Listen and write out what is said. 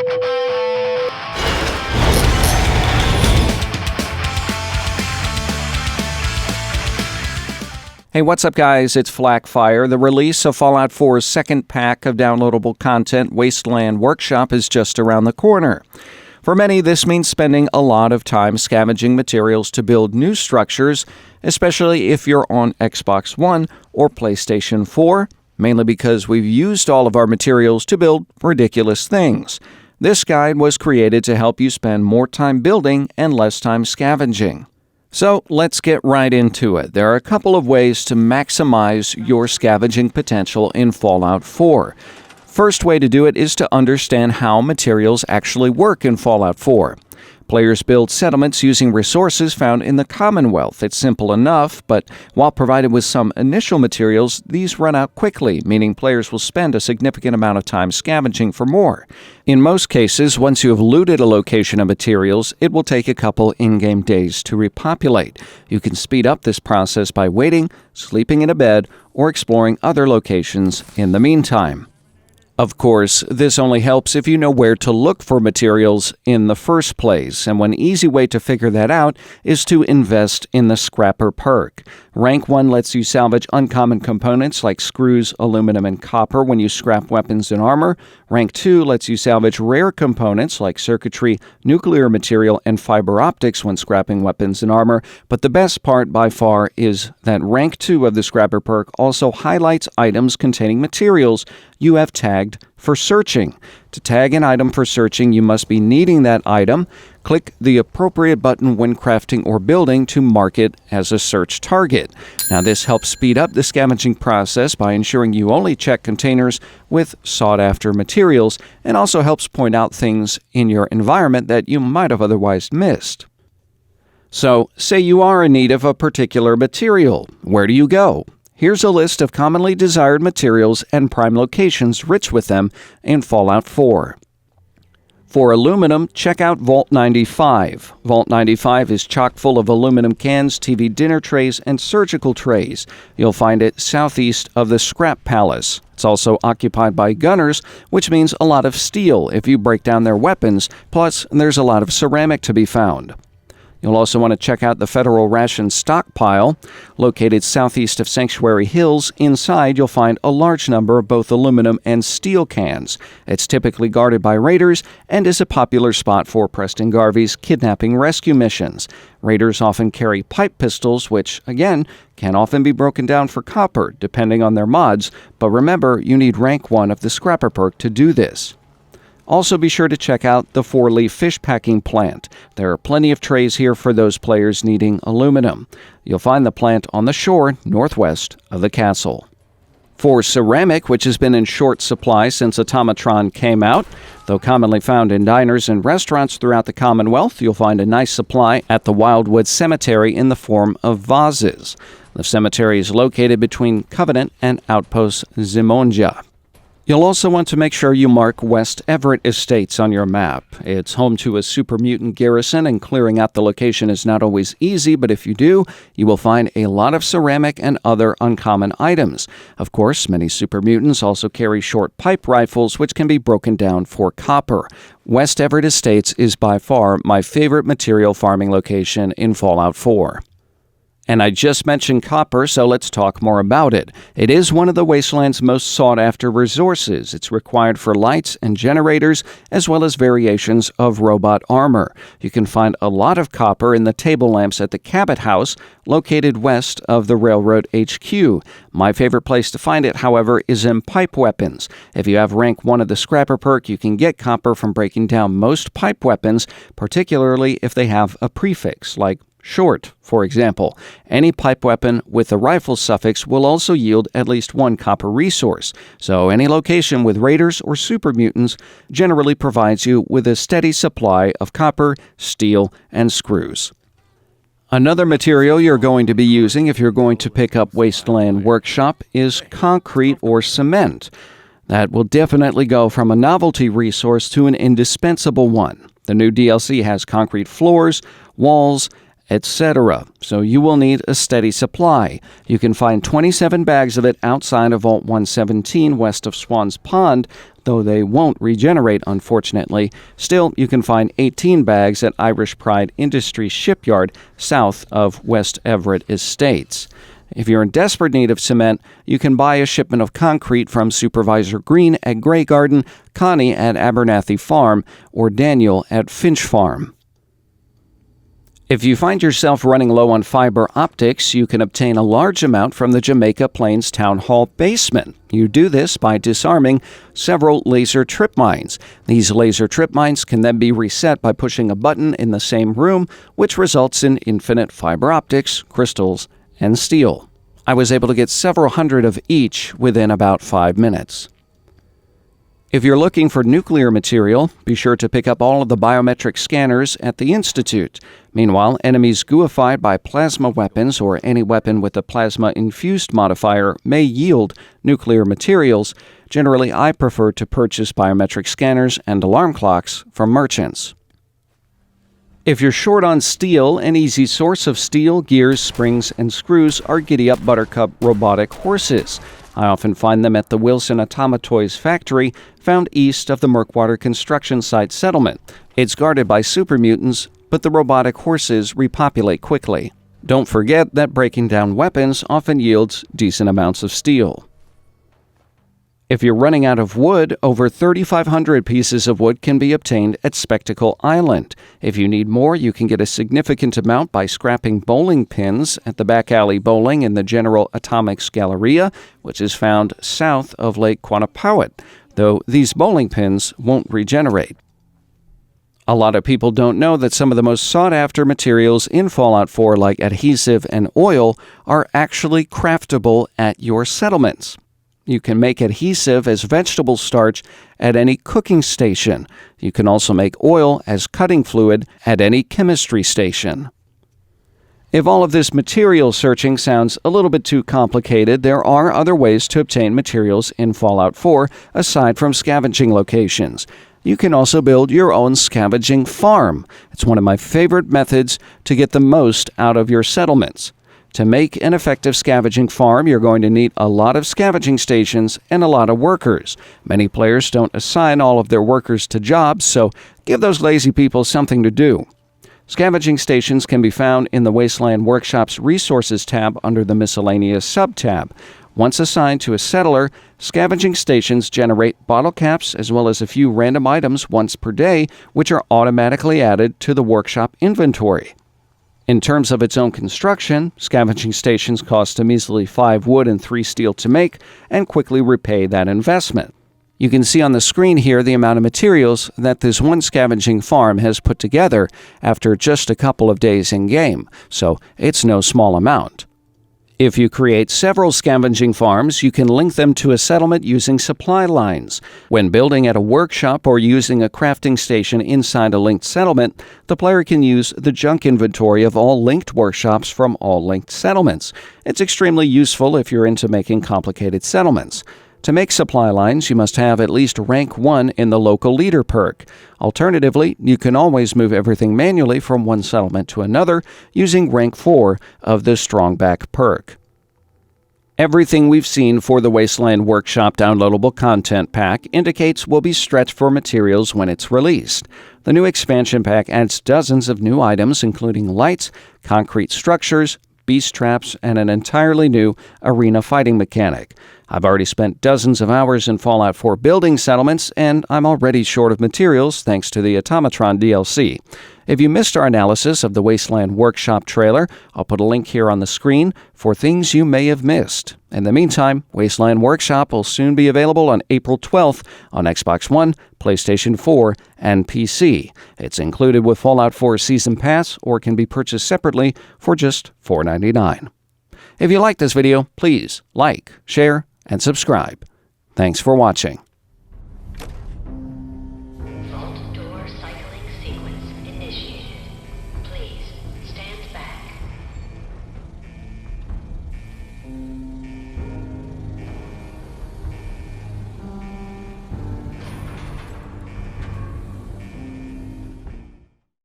Hey, what's up, guys? It's Flackfire. The release of Fallout 4's second pack of downloadable content, Wasteland Workshop, is just around the corner. For many, this means spending a lot of time scavenging materials to build new structures, especially if you're on Xbox One or PlayStation 4, mainly because we've used all of our materials to build ridiculous things. This guide was created to help you spend more time building and less time scavenging. So let's get right into it. There are a couple of ways to maximize your scavenging potential in Fallout 4. First way to do it is to understand how materials actually work in Fallout 4. Players build settlements using resources found in the Commonwealth. It's simple enough, but while provided with some initial materials, these run out quickly, meaning players will spend a significant amount of time scavenging for more. In most cases, once you have looted a location of materials, it will take a couple in-game days to repopulate. You can speed up this process by waiting, sleeping in a bed, or exploring other locations in the meantime. Of course, this only helps if you know where to look for materials in the first place, and one easy way to figure that out is to invest in the Scrapper perk. Rank 1 lets you salvage uncommon components like screws, aluminum, and copper when you scrap weapons and armor. Rank 2 lets you salvage rare components like circuitry, nuclear material, and fiber optics when scrapping weapons and armor, but the best part by far is that Rank 2 of the Scrapper perk also highlights items containing materials you have tagged for searching. To tag an item for searching, you must be needing that item. Click the appropriate button when crafting or building to mark it as a search target. Now, this helps speed up the scavenging process by ensuring you only check containers with sought-after materials, and also helps point out things in your environment that you might have otherwise missed. So, say you are in need of a particular material. Where do you go? Here's a list of commonly desired materials and prime locations rich with them in Fallout 4. For aluminum, check out Vault 95. Vault 95 is chock full of aluminum cans, TV dinner trays, and surgical trays. You'll find it southeast of the Scrap Palace. It's also occupied by gunners, which means a lot of steel if you break down their weapons, plus there's a lot of ceramic to be found. You'll also want to check out the Federal Ration Stockpile. Located southeast of Sanctuary Hills, inside you'll find a large number of both aluminum and steel cans. It's typically guarded by raiders and is a popular spot for Preston Garvey's kidnapping rescue missions. Raiders often carry pipe pistols, which, again, can often be broken down for copper, depending on their mods, but remember, you need rank 1 of the Scrapper perk to do this. Also, be sure to check out the 4-leaf fish packing plant. There are plenty of trays here for those players needing aluminum. You'll find the plant on the shore northwest of the castle. For ceramic, which has been in short supply since Automatron came out, though commonly found in diners and restaurants throughout the Commonwealth, you'll find a nice supply at the Wildwood Cemetery in the form of vases. The cemetery is located between Covenant and Outpost Zimonja. You'll also want to make sure you mark West Everett Estates on your map. It's home to a super mutant garrison, and clearing out the location is not always easy, but if you do, you will find a lot of ceramic and other uncommon items. Of course, many super mutants also carry short pipe rifles, which can be broken down for copper. West Everett Estates is by far my favorite material farming location in Fallout 4. And I just mentioned copper, so let's talk more about it. It is one of the Wasteland's most sought-after resources. It's required for lights and generators, as well as variations of robot armor. You can find a lot of copper in the table lamps at the Cabot House, located west of the Railroad HQ. My favorite place to find it, however, is in pipe weapons. If you have rank 1 of the Scrapper perk, you can get copper from breaking down most pipe weapons, particularly if they have a prefix, like short, for example. Any pipe weapon with a rifle suffix will also yield at least 1 copper resource, so any location with raiders or super mutants generally provides you with a steady supply of copper, steel, and screws. Another material you're going to be using if you're going to pick up Wasteland Workshop is concrete or cement. That will definitely go from a novelty resource to an indispensable one. The new DLC has concrete floors, walls, etc. So you will need a steady supply. You can find 27 bags of it outside of Vault 117 west of Swans Pond, though they won't regenerate, unfortunately. Still, you can find 18 bags at Irish Pride Industries Shipyard south of West Everett Estates. If you're in desperate need of cement, you can buy a shipment of concrete from Supervisor Green at Grey Garden, Connie at Abernathy Farm, or Daniel at Finch Farm. If you find yourself running low on fiber optics, you can obtain a large amount from the Jamaica Plains Town Hall basement. You do this by disarming several laser trip mines. These laser trip mines can then be reset by pushing a button in the same room, which results in infinite fiber optics, crystals, and steel. I was able to get several hundred of each within about 5 minutes. If you're looking for nuclear material, be sure to pick up all of the biometric scanners at the Institute. Meanwhile, enemies gooified by plasma weapons or any weapon with a plasma-infused modifier may yield nuclear materials. Generally, I prefer to purchase biometric scanners and alarm clocks from merchants. If you're short on steel, an easy source of steel, gears, springs, and screws are Giddy-Up Buttercup robotic horses. I often find them at the Wilson Automatoys factory, found east of the Murkwater construction site settlement. It's guarded by super mutants, but the robotic horses repopulate quickly. Don't forget that breaking down weapons often yields decent amounts of steel. If you're running out of wood, over 3,500 pieces of wood can be obtained at Spectacle Island. If you need more, you can get a significant amount by scrapping bowling pins at the Back Alley Bowling in the General Atomics Galleria, which is found south of Lake Quannapowitt, though these bowling pins won't regenerate. A lot of people don't know that some of the most sought-after materials in Fallout 4, like adhesive and oil, are actually craftable at your settlements. You can make adhesive as vegetable starch at any cooking station. You can also make oil as cutting fluid at any chemistry station. If all of this material searching sounds a little bit too complicated, there are other ways to obtain materials in Fallout 4 aside from scavenging locations. You can also build your own scavenging farm. It's one of my favorite methods to get the most out of your settlements. To make an effective scavenging farm, you're going to need a lot of scavenging stations and a lot of workers. Many players don't assign all of their workers to jobs, so give those lazy people something to do. Scavenging stations can be found in the Wasteland Workshop's Resources tab under the Miscellaneous sub-tab. Once assigned to a settler, scavenging stations generate bottle caps as well as a few random items once per day, which are automatically added to the workshop inventory. In terms of its own construction, scavenging stations cost a measly 5 wood and 3 steel to make and quickly repay that investment. You can see on the screen here the amount of materials that this one scavenging farm has put together after just a couple of days in-game, so it's no small amount. If you create several scavenging farms, you can link them to a settlement using supply lines. When building at a workshop or using a crafting station inside a linked settlement, the player can use the junk inventory of all linked workshops from all linked settlements. It's extremely useful if you're into making complicated settlements. To make supply lines, you must have at least rank 1 in the local leader perk. Alternatively, you can always move everything manually from one settlement to another using rank 4 of the Strongback perk. Everything we've seen for the Wasteland Workshop downloadable content pack indicates we'll be stretched for materials when it's released. The new expansion pack adds dozens of new items, including lights, concrete structures, beast traps, and an entirely new arena fighting mechanic. I've already spent dozens of hours in Fallout 4 building settlements, and I'm already short of materials thanks to the Automatron DLC. If you missed our analysis of the Wasteland Workshop trailer, I'll put a link here on the screen for things you may have missed. In the meantime, Wasteland Workshop will soon be available on April 12th on Xbox One, PlayStation 4, and PC. It's included with Fallout 4 Season Pass or can be purchased separately for just $4.99. If you like this video, please like, share, and subscribe. Thanks for watching.